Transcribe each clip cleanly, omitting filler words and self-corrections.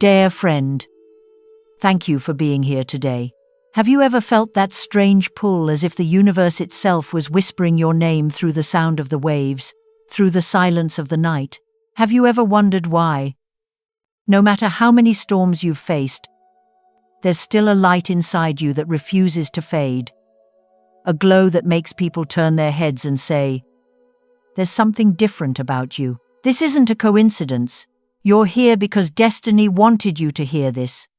Dear friend, thank you for being here today. Have you ever felt that strange pull as if the universe itself was whispering your name through the sound of the waves, through the silence of the night? Have you ever wondered why? No matter how many storms you've faced, there's still a light inside you that refuses to fade. A glow that makes people turn their heads and say, "There's something different about you." This isn't a coincidence. You're here because destiny wanted you to hear this.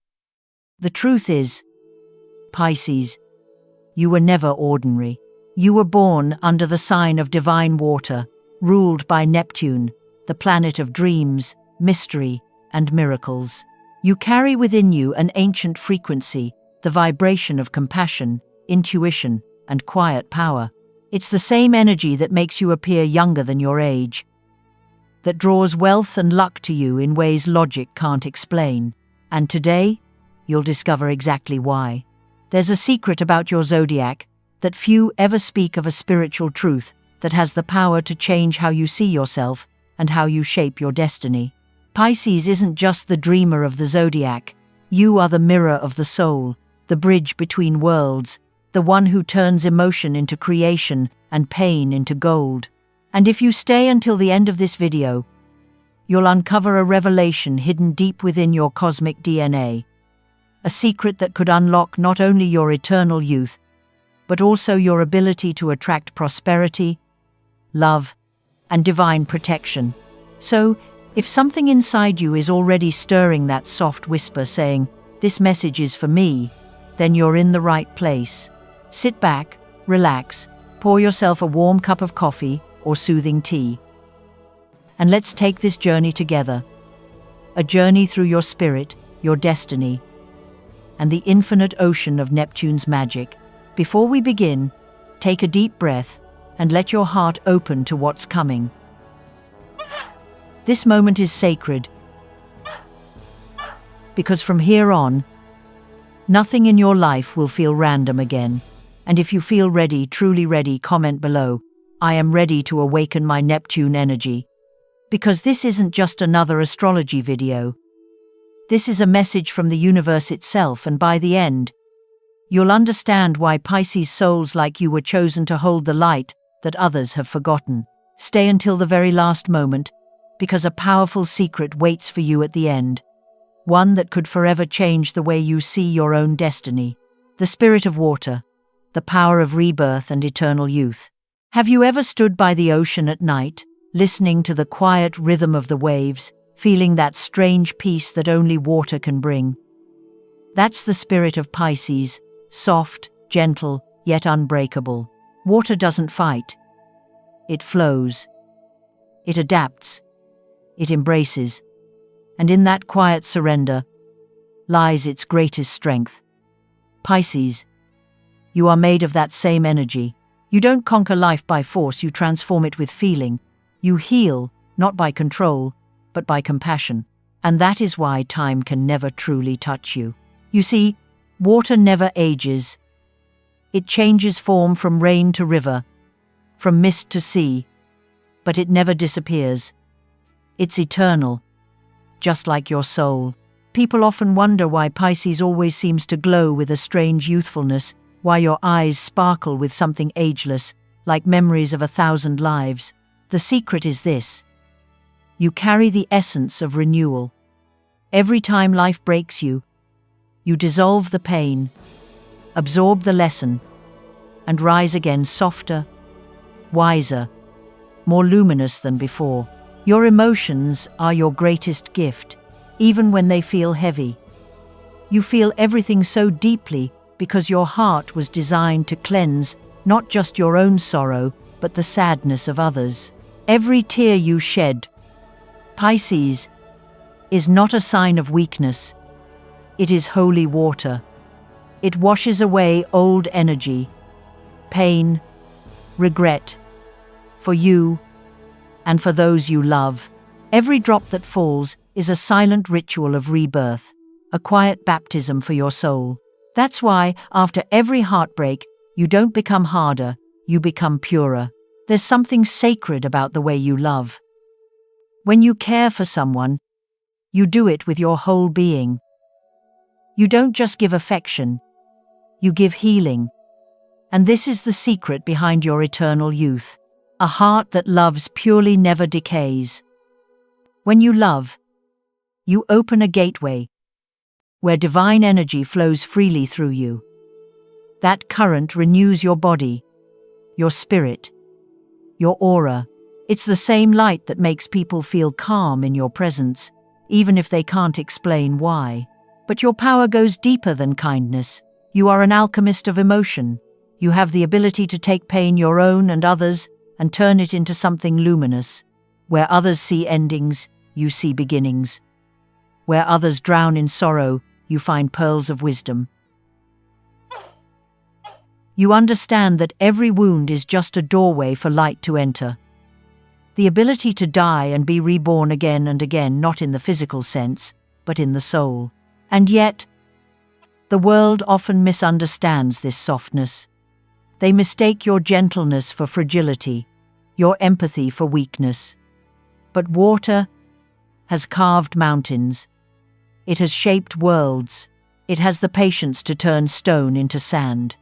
The truth is, Pisces, you were never ordinary. You were born under the sign of divine water, ruled by Neptune, the planet of dreams, mystery, and miracles. You carry within you an ancient frequency, the vibration of compassion, intuition, and quiet power. It's the same energy that makes you appear younger than your age, that draws wealth and luck to you in ways logic can't explain. And today, you'll discover exactly why. There's a secret about your zodiac that few ever speak of, a spiritual truth that has the power to change how you see yourself and how you shape your destiny. Pisces isn't just the dreamer of the zodiac. You are the mirror of the soul, the bridge between worlds, the one who turns emotion into creation and pain into gold. And if you stay until the end of this video, you'll uncover a revelation hidden deep within your cosmic DNA. A secret that could unlock not only your eternal youth, but also your ability to attract prosperity, love, and divine protection. So, if something inside you is already stirring that soft whisper saying, "This message is for me," then you're in the right place. Sit back, relax, pour yourself a warm cup of coffee or soothing tea, and let's take this journey together. A journey through your spirit, your destiny, and the infinite ocean of Neptune's magic. Before we begin, take a deep breath and let your heart open to what's coming. This moment is sacred, because from here on, nothing in your life will feel random again. And if you feel ready, truly ready, comment below, "I am ready to awaken my Neptune energy." Because this isn't just another astrology video. This is a message from the universe itself, and by the end, you'll understand why Pisces souls like you were chosen to hold the light that others have forgotten. Stay until the very last moment, because a powerful secret waits for you at the end. One that could forever change the way you see your own destiny. The spirit of water, the power of rebirth and eternal youth. Have you ever stood by the ocean at night, listening to the quiet rhythm of the waves, feeling that strange peace that only water can bring? That's the spirit of Pisces, soft, gentle, yet unbreakable. Water doesn't fight. It flows. It adapts. It embraces. And in that quiet surrender lies its greatest strength. Pisces, you are made of that same energy. You don't conquer life by force, you transform it with feeling. You heal, not by control, but by compassion. And that is why time can never truly touch you. You see, water never ages. It changes form from rain to river, from mist to sea, but it never disappears. It's eternal, just like your soul. People often wonder why Pisces always seems to glow with a strange youthfulness, why your eyes sparkle with something ageless, like memories of 1,000 lives. The secret is this: you carry the essence of renewal. Every time life breaks you, you dissolve the pain, absorb the lesson, and rise again softer, wiser, more luminous than before. Your emotions are your greatest gift, even when they feel heavy. You feel everything so deeply because your heart was designed to cleanse not just your own sorrow, but the sadness of others. Every tear you shed, Pisces, is not a sign of weakness. It is holy water. It washes away old energy, pain, regret, for you and for those you love. Every drop that falls is a silent ritual of rebirth, a quiet baptism for your soul. That's why, after every heartbreak, you don't become harder, you become purer. There's something sacred about the way you love. When you care for someone, You do it with your whole being. You don't just give affection, you give healing. And this is the secret behind your eternal youth. A heart that loves purely never decays. When you love, you open a gateway where divine energy flows freely through you. That current renews your body, your spirit, your aura. It's the same light that makes people feel calm in your presence, even if they can't explain why. But your power goes deeper than kindness. You are an alchemist of emotion. You have the ability to take pain, your own and others, and turn it into something luminous. Where others see endings, you see beginnings. Where others drown in sorrow, you find pearls of wisdom. You understand that every wound is just a doorway for light to enter. The ability to die and be reborn again and again, not in the physical sense, but in the soul. And yet, the world often misunderstands this softness. They mistake your gentleness for fragility, your empathy for weakness. But water has carved mountains. It has shaped worlds. It has the patience to turn stone into sand.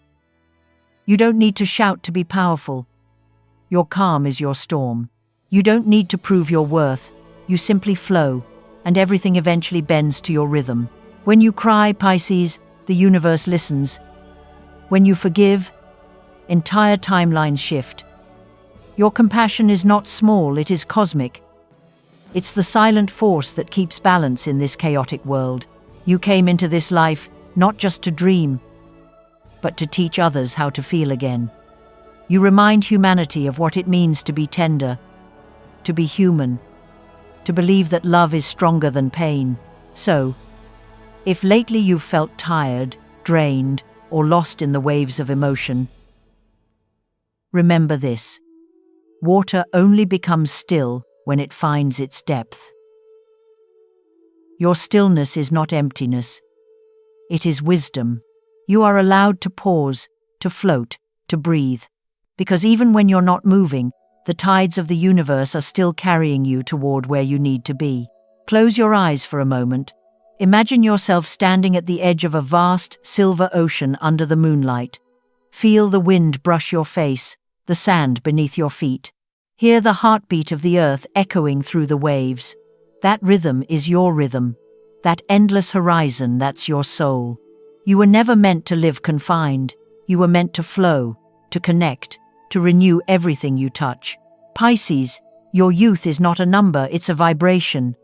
You don't need to shout to be powerful. Your calm is your storm. You don't need to prove your worth. You simply flow, and everything eventually bends to your rhythm. When you cry, Pisces, the universe listens. When you forgive, entire timelines shift. Your compassion is not small, it is cosmic. It's the silent force that keeps balance in this chaotic world. You came into this life not just to dream, but to teach others how to feel again. You remind humanity of what it means to be tender, to be human, to believe that love is stronger than pain. So, if lately you've felt tired, drained, or lost in the waves of emotion, remember this: water only becomes still when it finds its depth. Your stillness is not emptiness. It is wisdom. You are allowed to pause, to float, to breathe. Because even when you're not moving, the tides of the universe are still carrying you toward where you need to be. Close your eyes for a moment. Imagine yourself standing at the edge of a vast, silver ocean under the moonlight. Feel the wind brush your face, the sand beneath your feet. Hear the heartbeat of the earth echoing through the waves. That rhythm is your rhythm. That endless horizon, that's your soul. You were never meant to live confined. You were meant to flow, to connect, to renew everything you touch. Pisces, your youth is not a number, it's a vibration.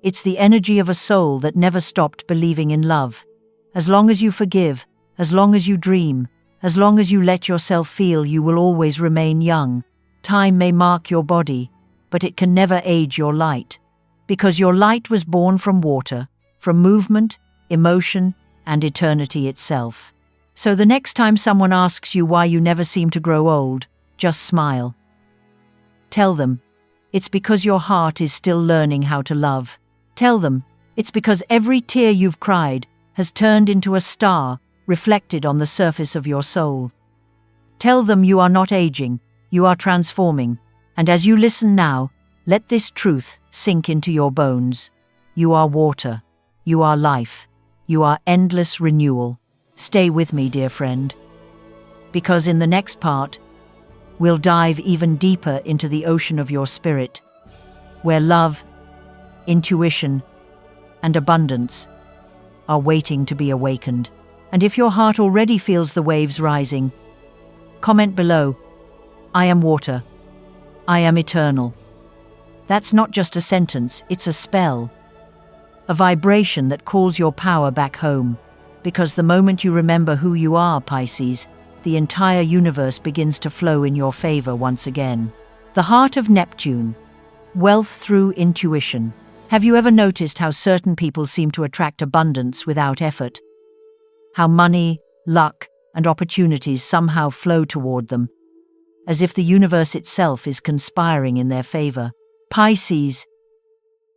It's the energy of a soul that never stopped believing in love. As long as you forgive, as long as you dream, as long as you let yourself feel, you will always remain young. Time may mark your body, but it can never age your light. Because your light was born from water, from movement, emotion, and eternity itself. So the next time someone asks you why you never seem to grow old, just smile. Tell them, it's because your heart is still learning how to love. Tell them, it's because every tear you've cried has turned into a star reflected on the surface of your soul. Tell them you are not aging, you are transforming. And as you listen now, let this truth sink into your bones. You are water. You are life. You are endless renewal. Stay with me, dear friend. Because in the next part, we'll dive even deeper into the ocean of your spirit, where love, intuition, and abundance are waiting to be awakened. And if your heart already feels the waves rising, comment below, "I am water. I am eternal." That's not just a sentence, it's a spell. A vibration that calls your power back home. Because the moment you remember who you are, Pisces, the entire universe begins to flow in your favor once again. The heart of Neptune. Wealth through intuition. Have you ever noticed how certain people seem to attract abundance without effort? How money, luck, and opportunities somehow flow toward them, as if the universe itself is conspiring in their favor. Pisces,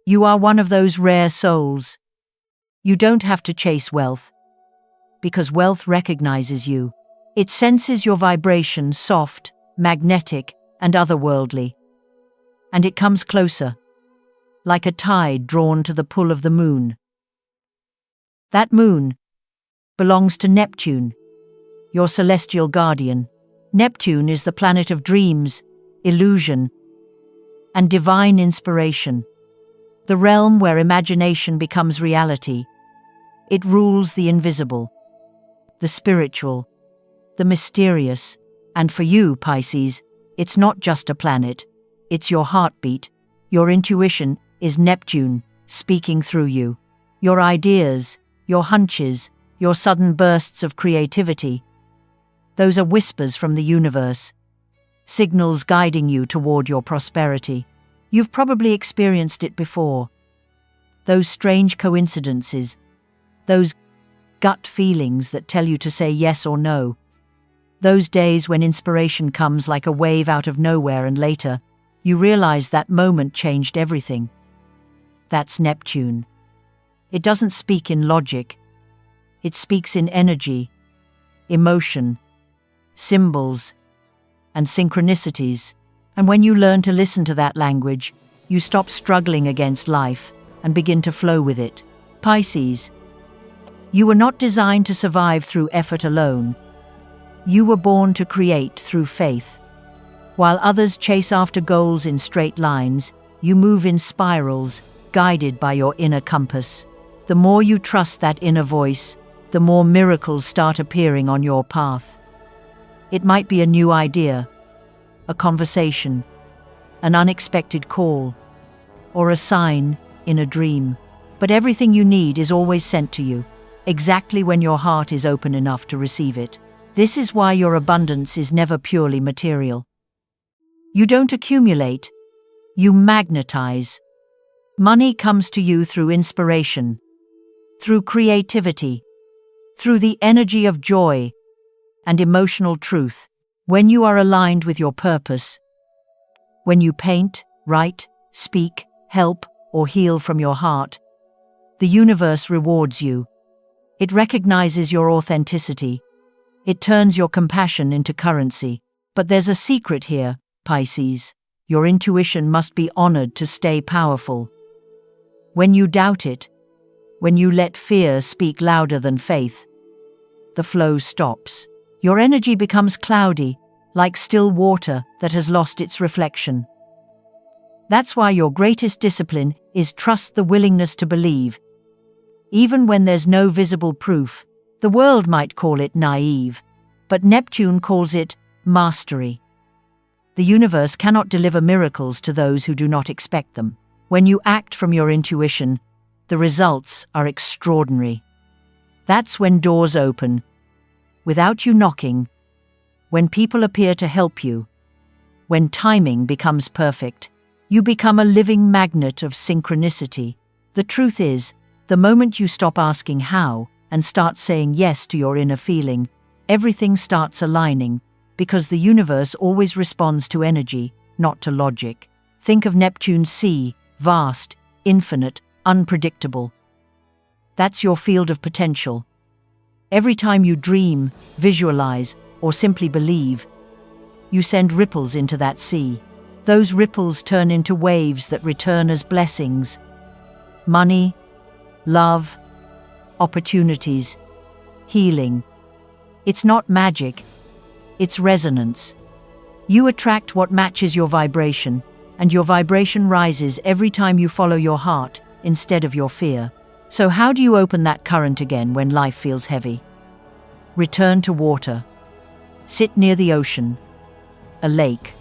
you are one of those rare souls. You don't have to chase wealth, because wealth recognizes you. It senses your vibration, soft, magnetic, and otherworldly. And it comes closer. like a tide drawn to the pull of the moon. That moon belongs to Neptune, your celestial guardian. Neptune is the planet of dreams, illusion, and divine inspiration, the realm where imagination becomes reality. It rules the invisible, the spiritual, the mysterious, and for you, Pisces, it's not just a planet, it's your heartbeat. Your intuition is Neptune speaking through you. Your ideas, your hunches, your sudden bursts of creativity, those are whispers from the universe, signals guiding you toward your prosperity. You've probably experienced it before. Those strange coincidences, those gut feelings that tell you to say yes or no. Those days when inspiration comes like a wave out of nowhere and later, you realize that moment changed everything. That's Neptune. It doesn't speak in logic. It speaks in energy, emotion, symbols, and synchronicities. And when you learn to listen to that language, you stop struggling against life and begin to flow with it. Pisces, you were not designed to survive through effort alone. You were born to create through faith. While others chase after goals in straight lines, you move in spirals, guided by your inner compass. The more you trust that inner voice, the more miracles start appearing on your path. It might be a new idea, a conversation, an unexpected call, or a sign in a dream. But everything you need is always sent to you, exactly when your heart is open enough to receive it. This is why your abundance is never purely material. You don't accumulate, you magnetize. Money comes to you through inspiration, through creativity, through the energy of joy and emotional truth. When you are aligned with your purpose, when you paint, write, speak, help, or heal from your heart, the universe rewards you. It recognizes your authenticity. It turns your compassion into currency. But there's a secret here, Pisces. Your intuition must be honored to stay powerful. When you doubt it, when you let fear speak louder than faith, the flow stops. Your energy becomes cloudy, like still water that has lost its reflection. That's why your greatest discipline is trust the willingness to believe. Even when there's no visible proof, the world might call it naive, but Neptune calls it mastery. The universe cannot deliver miracles to those who do not expect them. When you act from your intuition, the results are extraordinary. That's when doors open, without you knocking, when people appear to help you, when timing becomes perfect. You become a living magnet of synchronicity. The truth is, the moment you stop asking how and start saying yes to your inner feeling, everything starts aligning, because the universe always responds to energy, not to logic. Think of Neptune's sea, vast, infinite, unpredictable. That's your field of potential. Every time you dream, visualize, or simply believe, you send ripples into that sea. Those ripples turn into waves that return as blessings. Money, love, opportunities, healing. It's not magic, it's resonance. You attract what matches your vibration, and your vibration rises every time you follow your heart instead of your fear. So how do you open that current again when life feels heavy? Return to water. Sit near the ocean, a lake,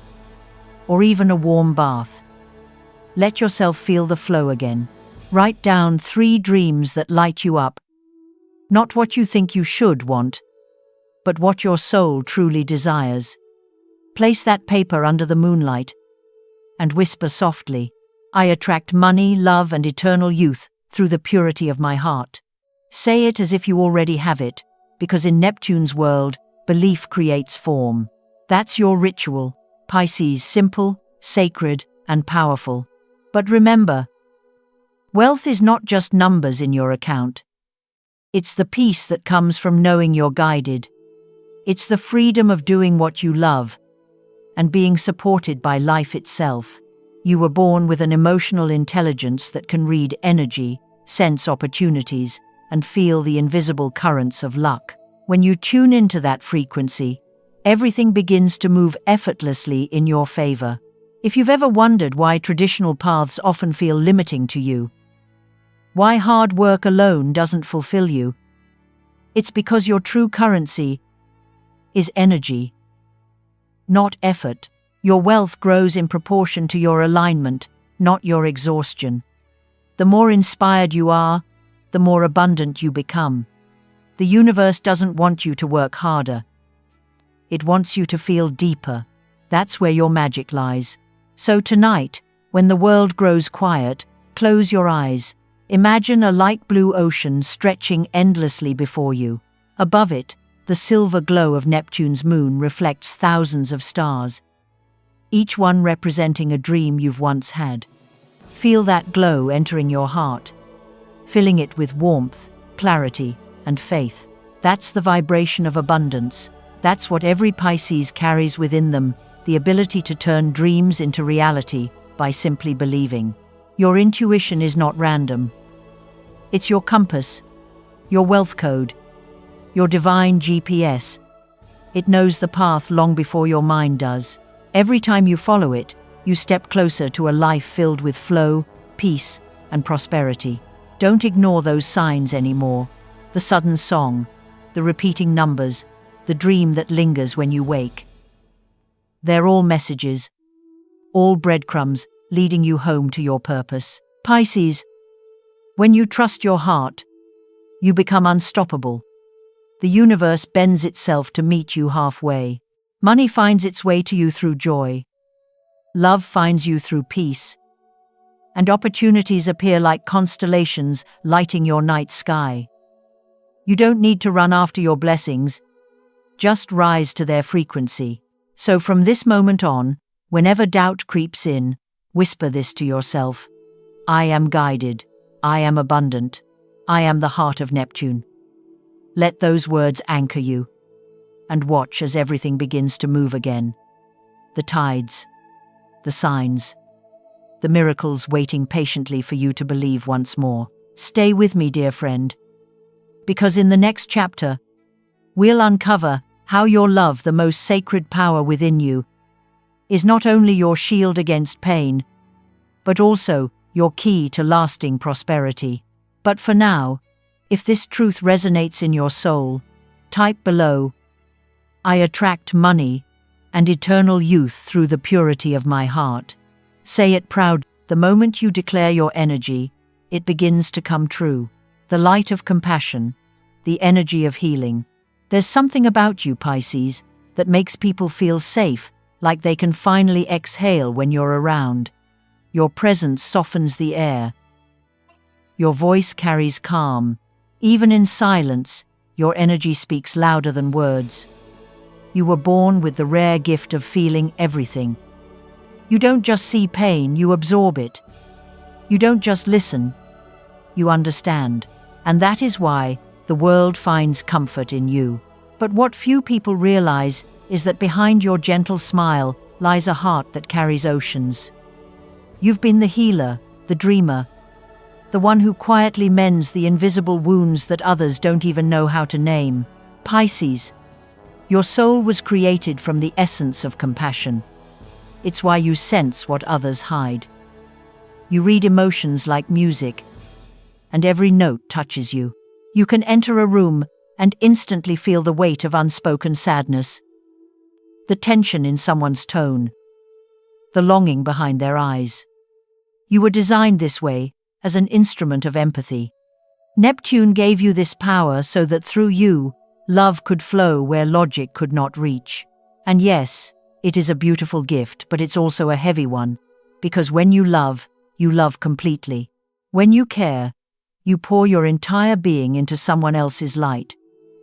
or even a warm bath. Let yourself feel the flow again. Write down 3 dreams that light you up. Not what you think you should want, but what your soul truly desires. Place that paper under the moonlight and whisper softly, "I attract money, love, and eternal youth through the purity of my heart." Say it as if you already have it, because in Neptune's world, belief creates form. That's your ritual, Pisces, simple, sacred, and powerful. But remember, wealth is not just numbers in your account. It's the peace that comes from knowing you're guided. It's the freedom of doing what you love and being supported by life itself. You were born with an emotional intelligence that can read energy, sense opportunities, and feel the invisible currents of luck. When you tune into that frequency, everything begins to move effortlessly in your favor. If you've ever wondered why traditional paths often feel limiting to you, why hard work alone doesn't fulfill you, it's because your true currency is energy, not effort. Your wealth grows in proportion to your alignment, not your exhaustion. The more inspired you are, the more abundant you become. The universe doesn't want you to work harder. It wants you to feel deeper. That's where your magic lies. So tonight, when the world grows quiet, close your eyes. Imagine a light blue ocean stretching endlessly before you. Above it, the silver glow of Neptune's moon reflects thousands of stars, each one representing a dream you've once had. Feel that glow entering your heart, filling it with warmth, clarity, and faith. That's the vibration of abundance. That's what every Pisces carries within them, the ability to turn dreams into reality by simply believing. Your intuition is not random. It's your compass, your wealth code, your divine GPS. It knows the path long before your mind does. Every time you follow it, you step closer to a life filled with flow, peace, and prosperity. Don't ignore those signs anymore. The sudden song, the repeating numbers, the dream that lingers when you wake. They're all messages, all breadcrumbs leading you home to your purpose. Pisces, when you trust your heart, you become unstoppable. The universe bends itself to meet you halfway. Money finds its way to you through joy. Love finds you through peace. And opportunities appear like constellations lighting your night sky. You don't need to run after your blessings, just rise to their frequency. So from this moment on, whenever doubt creeps in, whisper this to yourself: I am guided, I am abundant, I am the heart of Neptune. Let those words anchor you, and watch as everything begins to move again. The tides, the signs, the miracles waiting patiently for you to believe once more. Stay with me, dear friend, because in the next chapter, we'll uncover how your love, the most sacred power within you, is not only your shield against pain, but also your key to lasting prosperity. But for now, if this truth resonates in your soul, type below: I attract money and eternal youth through the purity of my heart. Say it proud. The moment you declare your energy, it begins to come true. The light of compassion, the energy of healing. There's something about you, Pisces, that makes people feel safe, like they can finally exhale when you're around. Your presence softens the air. Your voice carries calm. Even in silence, your energy speaks louder than words. You were born with the rare gift of feeling everything. You don't just see pain, you absorb it. You don't just listen, you understand. And that is why the world finds comfort in you. But what few people realize is that behind your gentle smile lies a heart that carries oceans. You've been the healer, the dreamer, the one who quietly mends the invisible wounds that others don't even know how to name. Pisces, your soul was created from the essence of compassion. It's why you sense what others hide. You read emotions like music, and every note touches you. You can enter a room and instantly feel the weight of unspoken sadness, the tension in someone's tone, the longing behind their eyes. You were designed this way, as an instrument of empathy. Neptune gave you this power so that through you, love could flow where logic could not reach. And yes, it is a beautiful gift, but it's also a heavy one, because when you love completely. When you care, you pour your entire being into someone else's light,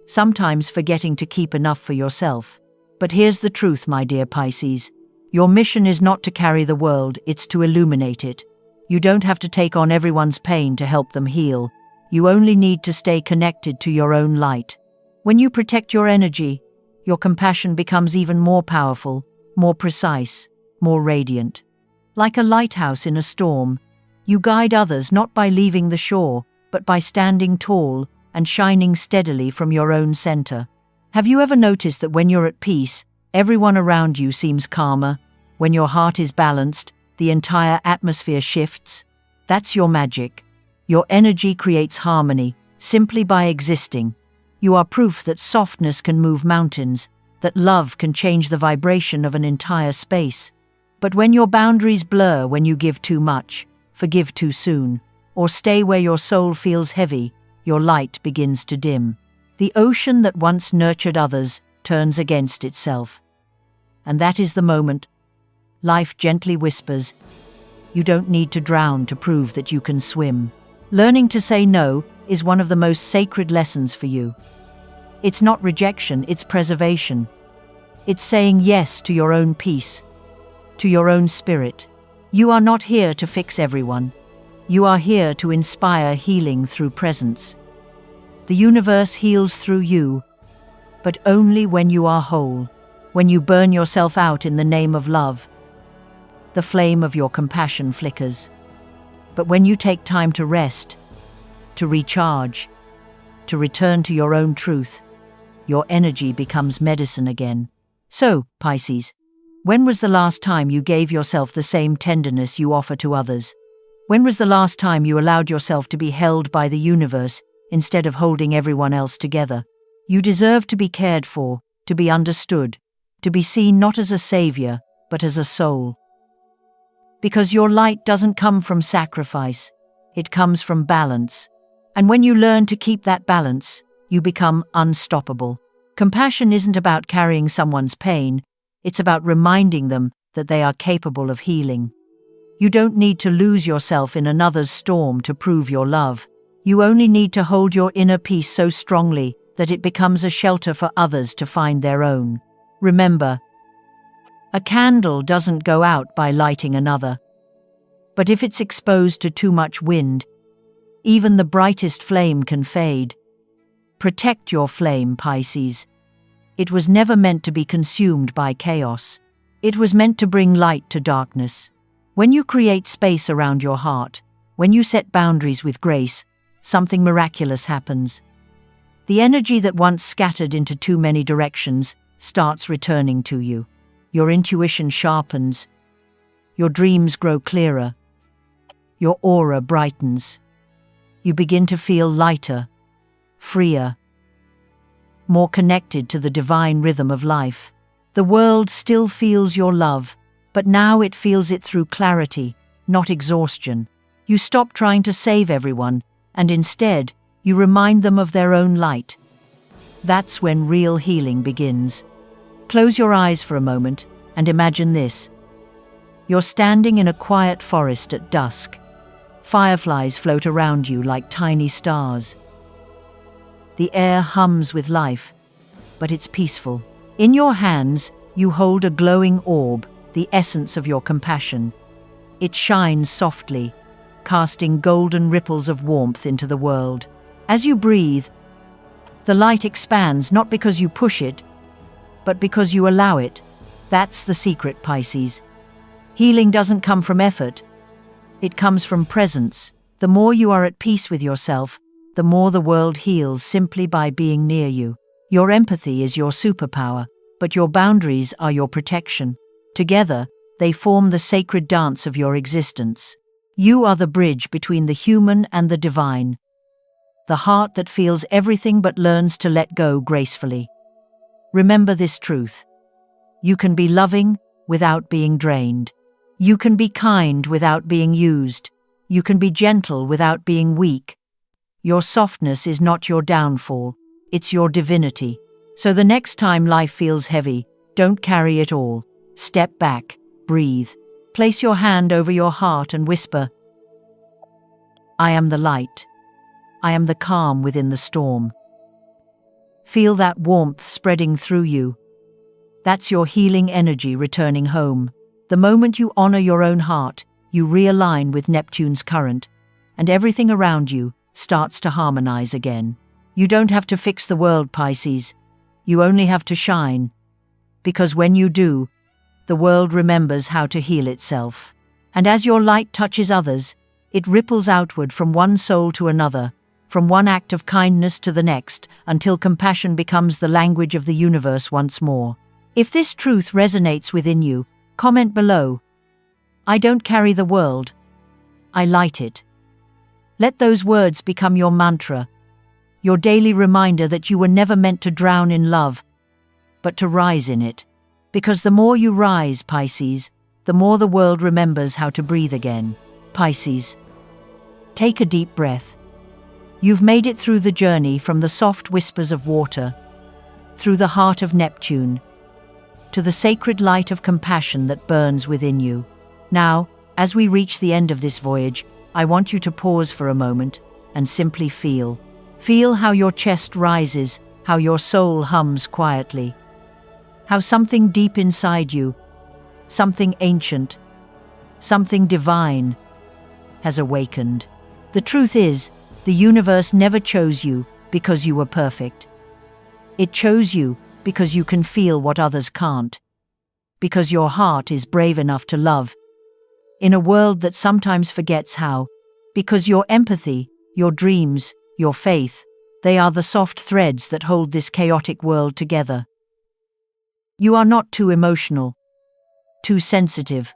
sometimes forgetting to keep enough for yourself. But here's the truth, my dear Pisces. Your mission is not to carry the world, it's to illuminate it. You don't have to take on everyone's pain to help them heal. You only need to stay connected to your own light. When you protect your energy, your compassion becomes even more powerful, more precise, more radiant. Like a lighthouse in a storm, you guide others not by leaving the shore, but by standing tall and shining steadily from your own center. Have you ever noticed that when you're at peace, everyone around you seems calmer? When your heart is balanced, the entire atmosphere shifts. That's your magic. Your energy creates harmony simply by existing. You are proof that softness can move mountains, that love can change the vibration of an entire space. But when your boundaries blur, when you give too much, forgive too soon, or stay where your soul feels heavy, your light begins to dim. The ocean that once nurtured others turns against itself. And that is the moment life gently whispers, you don't need to drown to prove that you can swim. Learning to say no is one of the most sacred lessons for you. It's not rejection, it's preservation. It's saying yes to your own peace, to your own spirit. You are not here to fix everyone. You are here to inspire healing through presence. The universe heals through you, but only when you are whole, when you burn yourself out in the name of love. The flame of your compassion flickers. But when you take time to rest, to recharge, to return to your own truth, your energy becomes medicine again. So, Pisces, when was the last time you gave yourself the same tenderness you offer to others? When was the last time you allowed yourself to be held by the universe instead of holding everyone else together? You deserve to be cared for, to be understood, to be seen not as a savior, but as a soul. Because your light doesn't come from sacrifice, it comes from balance. And when you learn to keep that balance, you become unstoppable. Compassion isn't about carrying someone's pain, it's about reminding them that they are capable of healing. You don't need to lose yourself in another's storm to prove your love. You only need to hold your inner peace so strongly that it becomes a shelter for others to find their own. Remember, a candle doesn't go out by lighting another. But if it's exposed to too much wind, even the brightest flame can fade. Protect your flame, Pisces. It was never meant to be consumed by chaos. It was meant to bring light to darkness. When you create space around your heart, when you set boundaries with grace, something miraculous happens. The energy that once scattered into too many directions starts returning to you. Your intuition sharpens. Your dreams grow clearer. Your aura brightens. You begin to feel lighter, freer, more connected to the divine rhythm of life. The world still feels your love, but now it feels it through clarity, not exhaustion. You stop trying to save everyone, and instead, you remind them of their own light. That's when real healing begins. Close your eyes for a moment and imagine this. You're standing in a quiet forest at dusk. Fireflies float around you like tiny stars. The air hums with life, but it's peaceful. In your hands, you hold a glowing orb, the essence of your compassion. It shines softly, casting golden ripples of warmth into the world. As you breathe, the light expands not because you push it, but because you allow it. That's the secret, Pisces. Healing doesn't come from effort. It comes from presence. The more you are at peace with yourself, the more the world heals simply by being near you. Your empathy is your superpower, but your boundaries are your protection. Together, they form the sacred dance of your existence. You are the bridge between the human and the divine. The heart that feels everything but learns to let go gracefully. Remember this truth. You can be loving without being drained. You can be kind without being used. You can be gentle without being weak. Your softness is not your downfall, it's your divinity. So the next time life feels heavy, don't carry it all. Step back, breathe. Place your hand over your heart and whisper, I am the light. I am the calm within the storm. Feel that warmth spreading through you. That's your healing energy returning home. The moment you honor your own heart, you realign with Neptune's current, and everything around you starts to harmonize again. You don't have to fix the world, Pisces. You only have to shine. Because when you do, the world remembers how to heal itself. And as your light touches others, it ripples outward from one soul to another, from one act of kindness to the next, until compassion becomes the language of the universe once more. If this truth resonates within you, comment below. I don't carry the world. I light it. Let those words become your mantra, your daily reminder that you were never meant to drown in love, but to rise in it. Because the more you rise, Pisces, the more the world remembers how to breathe again. Pisces, take a deep breath. You've made it through the journey from the soft whispers of water, through the heart of Neptune, to the sacred light of compassion that burns within you. Now, as we reach the end of this voyage, I want you to pause for a moment and simply feel. Feel how your chest rises, how your soul hums quietly, how something deep inside you, something ancient, something divine, has awakened. The truth is, the universe never chose you because you were perfect. It chose you because you can feel what others can't, because your heart is brave enough to love in a world that sometimes forgets how, because your empathy, your dreams, your faith, they are the soft threads that hold this chaotic world together. You are not too emotional, too sensitive,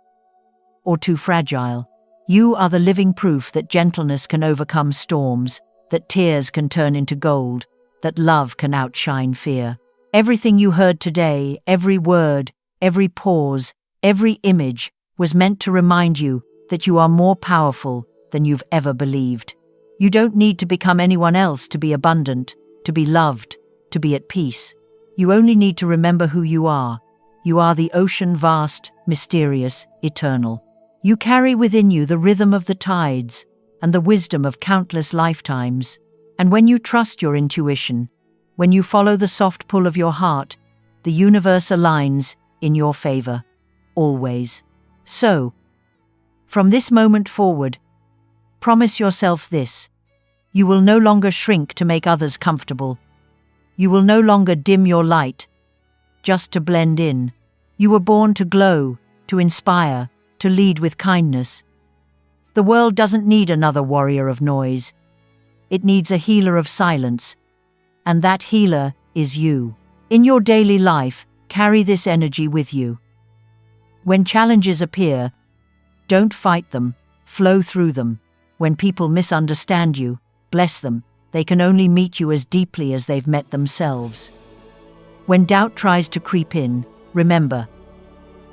or too fragile. You are the living proof that gentleness can overcome storms, that tears can turn into gold, that love can outshine fear. Everything you heard today, every word, every pause, every image, was meant to remind you that you are more powerful than you've ever believed. You don't need to become anyone else to be abundant, to be loved, to be at peace. You only need to remember who you are. You are the ocean, vast, mysterious, eternal. You carry within you the rhythm of the tides and the wisdom of countless lifetimes. And when you trust your intuition, when you follow the soft pull of your heart, the universe aligns in your favor, always. So, from this moment forward, promise yourself this. You will no longer shrink to make others comfortable. You will no longer dim your light, just to blend in. You were born to glow, to inspire, to lead with kindness. The world doesn't need another warrior of noise. It needs a healer of silence, and that healer is you. In your daily life, carry this energy with you. When challenges appear, don't fight them, flow through them. When people misunderstand you, bless them. They can only meet you as deeply as they've met themselves. When doubt tries to creep in, remember,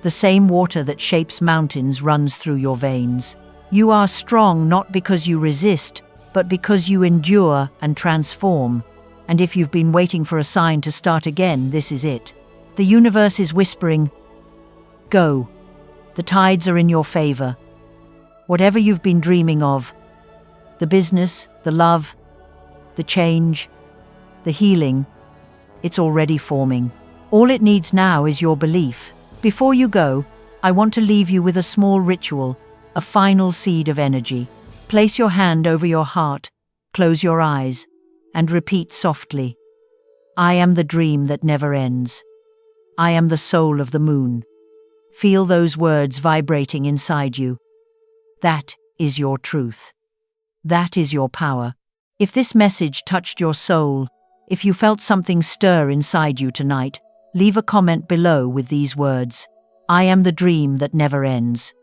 the same water that shapes mountains runs through your veins. You are strong not because you resist, but because you endure and transform. And if you've been waiting for a sign to start again, this is it. The universe is whispering, go. The tides are in your favor. Whatever you've been dreaming of, the business, the love, the change, the healing, it's already forming. All it needs now is your belief. Before you go, I want to leave you with a small ritual, a final seed of energy. Place your hand over your heart, close your eyes, and repeat softly, I am the dream that never ends. I am the soul of the moon. Feel those words vibrating inside you. That is your truth. That is your power. If this message touched your soul, if you felt something stir inside you tonight, leave a comment below with these words. I am the dream that never ends.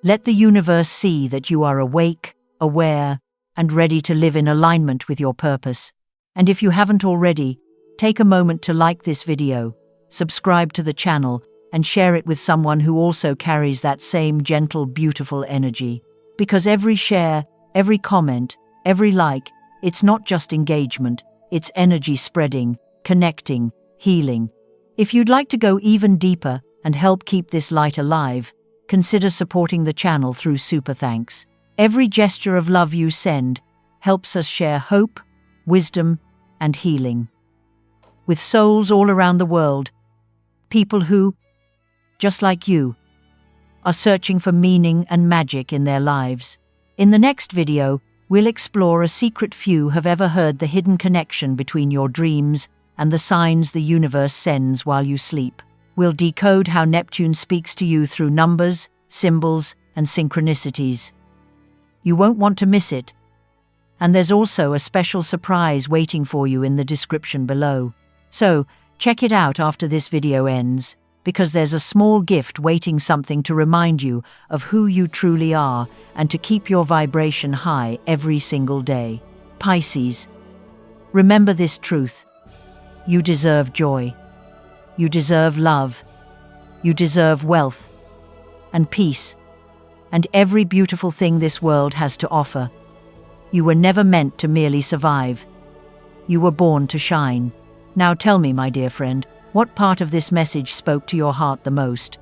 Let the universe see that you are awake, aware, and ready to live in alignment with your purpose. And if you haven't already, take a moment to like this video, subscribe to the channel, and share it with someone who also carries that same gentle, beautiful energy. Because every share, every comment, every like, it's not just engagement, it's energy spreading, connecting, healing. If you'd like to go even deeper and help keep this light alive, consider supporting the channel through Super Thanks. Every gesture of love you send helps us share hope, wisdom, and healing. With souls all around the world, people who, just like you, are searching for meaning and magic in their lives. In the next video, we'll explore a secret few have ever heard, the hidden connection between your dreams and the signs the universe sends while you sleep. We'll decode how Neptune speaks to you through numbers, symbols, and synchronicities. You won't want to miss it. And there's also a special surprise waiting for you in the description below. So, check it out after this video ends, because there's a small gift waiting, something to remind you of who you truly are and to keep your vibration high every single day. Pisces, remember this truth. You deserve joy. You deserve love. You deserve wealth and peace and every beautiful thing this world has to offer. You were never meant to merely survive. You were born to shine. Now tell me, my dear friend, what part of this message spoke to your heart the most?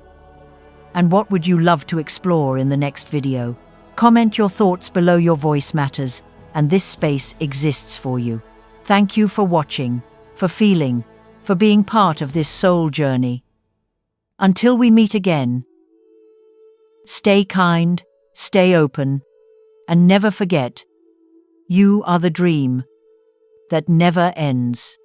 And what would you love to explore in the next video? Comment your thoughts below. Your voice matters, and this space exists for you. Thank you for watching, for feeling, for being part of this soul journey. Until we meet again, stay kind, stay open, and never forget, you are the dream that never ends.